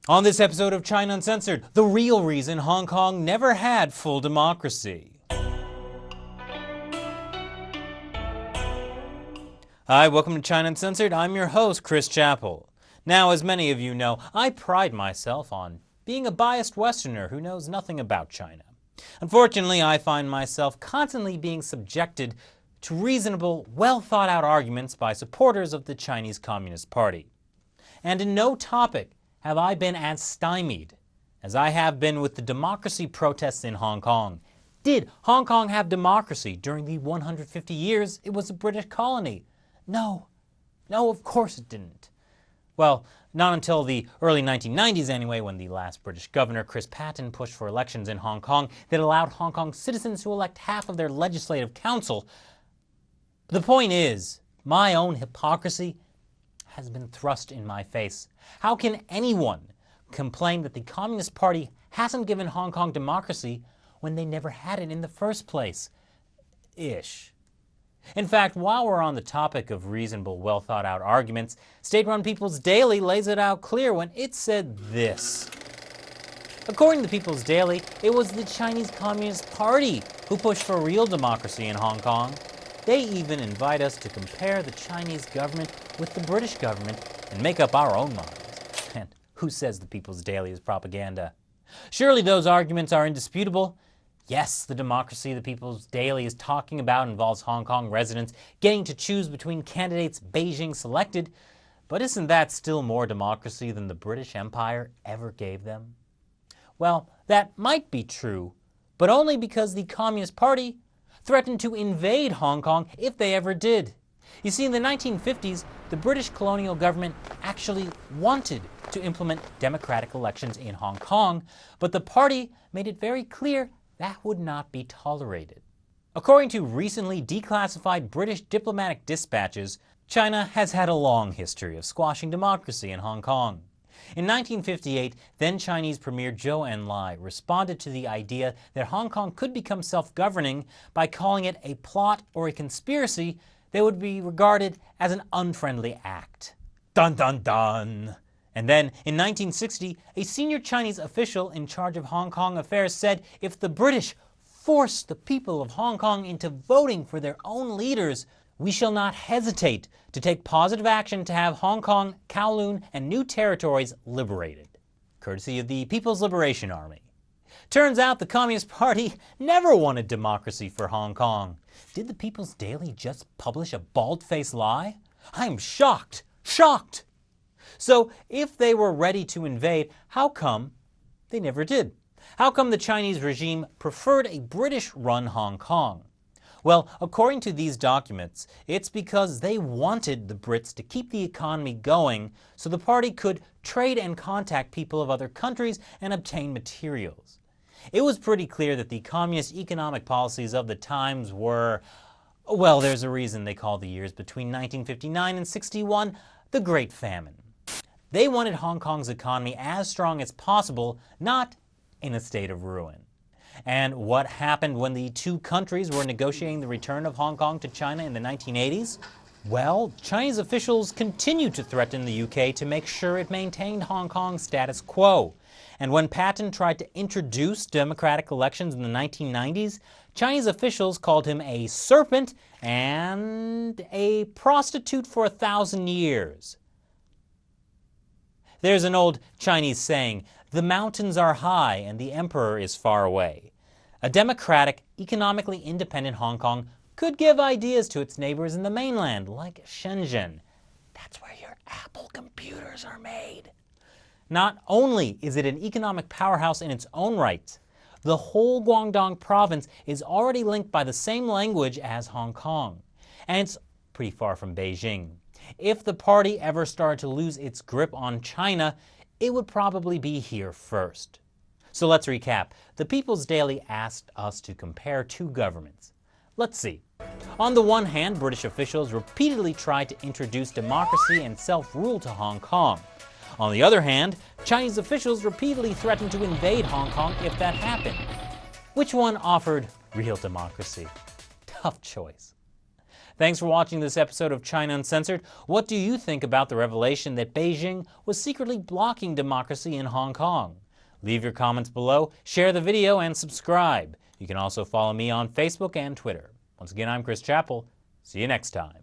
On this episode of China Uncensored, the real reason Hong Kong never had full democracy. Hi, welcome to China Uncensored. I'm your host, Chris Chappell. Now, as many of you know, I pride myself on being a biased Westerner who knows nothing about China. Unfortunately, I find myself constantly being subjected to reasonable, well-thought-out arguments by supporters of the Chinese Communist Party. And in no topic have I been as stymied as I have been with the democracy protests in Hong Kong. Did Hong Kong have democracy during the 150 years it was a British colony? No, of course it didn't. Well, not until the early 1990s anyway, when the last British governor, Chris Patten, pushed for elections in Hong Kong that allowed Hong Kong citizens to elect half of their legislative council. The point is, my own hypocrisy has been thrust in my face. How can anyone complain that the Communist Party hasn't given Hong Kong democracy when they never had it in the first place? Ish. In fact, while we're on the topic of reasonable, well-thought-out arguments, state-run People's Daily lays it out clear when it said this. According to People's Daily, it was the Chinese Communist Party who pushed for real democracy in Hong Kong. They even invite us to compare the Chinese government with the British government and make up our own minds. And who says the People's Daily is propaganda? Surely those arguments are indisputable. Yes, the democracy the People's Daily is talking about involves Hong Kong residents getting to choose between candidates Beijing selected, but isn't that still more democracy than the British Empire ever gave them? Well, that might be true, but only because the Communist Party threatened to invade Hong Kong if they ever did. You see, in the 1950s, the British colonial government actually wanted to implement democratic elections in Hong Kong, but the party made it very clear that would not be tolerated. According to recently declassified British diplomatic dispatches, China has had a long history of squashing democracy in Hong Kong. In 1958, then Chinese Premier Zhou Enlai responded to the idea that Hong Kong could become self-governing by calling it a plot or a conspiracy that would be regarded as an unfriendly act. Dun dun dun! And then, in 1960, a senior Chinese official in charge of Hong Kong affairs said if the British forced the people of Hong Kong into voting for their own leaders, we shall not hesitate to take positive action to have Hong Kong, Kowloon, and new territories liberated, courtesy of the People's Liberation Army. Turns out the Communist Party never wanted democracy for Hong Kong. Did the People's Daily just publish a bald-faced lie? I'm shocked! So, if they were ready to invade, how come they never did? How come the Chinese regime preferred a British-run Hong Kong? Well, according to these documents, it's because they wanted the Brits to keep the economy going so the party could trade and contact people of other countries and obtain materials. It was pretty clear that the communist economic policies of the times were, well, there's a reason they call the years between 1959 and 61 the Great Famine. They wanted Hong Kong's economy as strong as possible, not in a state of ruin. And what happened when the two countries were negotiating the return of Hong Kong to China in the 1980s? Well, Chinese officials continued to threaten the UK to make sure it maintained Hong Kong's status quo. And when Patten tried to introduce democratic elections in the 1990s, Chinese officials called him a serpent and a prostitute for 1,000 years. There's an old Chinese saying, "The mountains are high and the emperor is far away." A democratic, economically independent Hong Kong could give ideas to its neighbors in the mainland, like Shenzhen. That's where your Apple computers are made. Not only is it an economic powerhouse in its own right, the whole Guangdong province is already linked by the same language as Hong Kong. And it's pretty far from Beijing. If the party ever started to lose its grip on China, it would probably be here first. So let's recap. The People's Daily asked us to compare two governments. Let's see. On the one hand, British officials repeatedly tried to introduce democracy and self-rule to Hong Kong. On the other hand, Chinese officials repeatedly threatened to invade Hong Kong if that happened. Which one offered real democracy? Tough choice. Thanks for watching this episode of China Uncensored. What do you think about the revelation that Beijing was secretly blocking democracy in Hong Kong? Leave your comments below, share the video, and subscribe. You can also follow me on Facebook and Twitter. Once again, I'm Chris Chappell. See you next time.